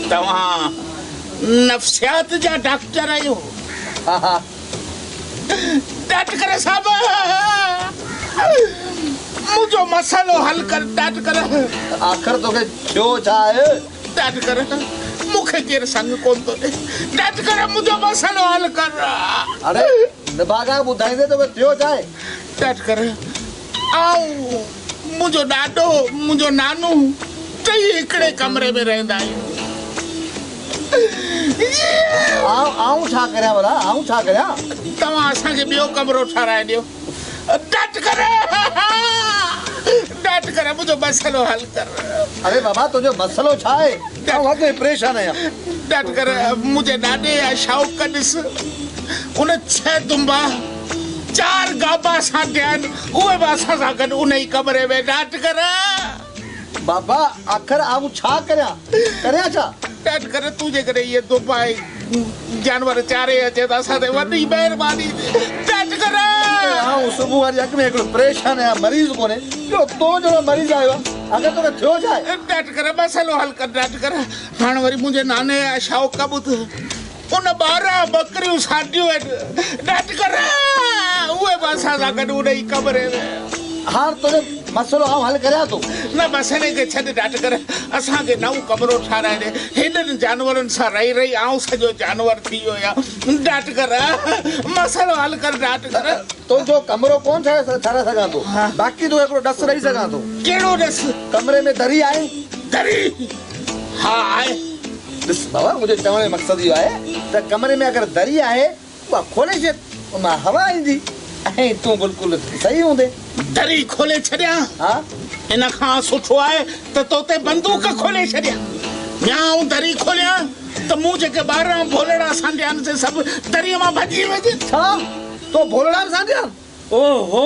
तव्हां नफ़्सियात जा डॉक्टर आहियो? डॉक्टर साहब मुझो मसलो हल कर डॉक्टर। आखिर तोखे थियो छा आहे? डॉक्टर मुखे केर संग कोन तो दे। डॉक्टर मुझो मसलो हल कर। अरे निभागा ॿुधाईंदे तोखे थियो छा आहे? डॉक्टर आऊं मुझो ॾाॾो मुझो नानू टई हिकिड़े कमरे में रहंदा आहियूं। आऊं छा करियां भला? आऊं छा करियां? तव्हां असांखे ॿियो कमरो ठाराए ॾियो। डॉक्टर मुझो मसलो हल कर। अरे बाबा तुंहिंजो मसलो छा आहे? वाकई परेशान आहियां। डॉक्टर मुंहिंजे ॾाॾे या शौक़ ॾिस उन 6 दुंबा 4 गाबा सां ॾियनि उहे बि असां सां गॾु उन ई कमरे में। डॉक्टर बाबा आखिर आऊं छा करियां छा? डॉक्टर तुंहिंजे करे इहे दुंबा जानवर चारे अचे त असां ते वॾी महिरबानी। डॉक्टर आऊं सुबुह वारी अॻ में हिकिड़ो परेशान आहियां, मरीज़ कोन्हे ॿियो तो जहिड़ो मरीज़ आयो आहे। अगरि तोखे थियो छा आहे? डॉक्टर मसलो हल कर। डॉक्टर हाणे वरी मुंहिंजे नाने या शौक़ ॿुध उन 12 बकरियूं साॾियूं आहिनि। डॉक्टर उहे बि असां सां गॾु उन ई कमरे में। हाणे तुंहिंजो मसलो आऊं हल करियां थो। न मसइले खे छॾ डॉक्टर असांखे नओं कमरो ठाराए ॾे। हेॾनि जानवरनि सां रही रही आऊं सॼो जानवर थी वियो आहियां। डॉक्टर मसलो हल कर। डॉक्टर तुंहिंजो कमरो कोन ठाराए सघां थो, बाक़ी तूं हिकिड़ो ॾस ॾेई सघां थो। कहिड़ो ॾस? कमरे में दरी आहे? दरी? हा आहे। ॾिस बाबा मुंहिंजो चवण जो मक़सदु इहो आहे त कमरे में अगरि दरी आहे उहा खोले छॾ, मां हवा ईंदी ऐं तूं बिल्कुलु सही हूंदे। दरी खोले छॾियां? हा इन खां सुठो आहे त तोते बंदूक खोले छॾियां। न्याऊं दरी खोलियां त मूं जेके 12 भोलड़ा सांडिया आहिनि से सभु दरीअ मां भॼी वञे। छा तो भोलड़ा सांडिया? ओहो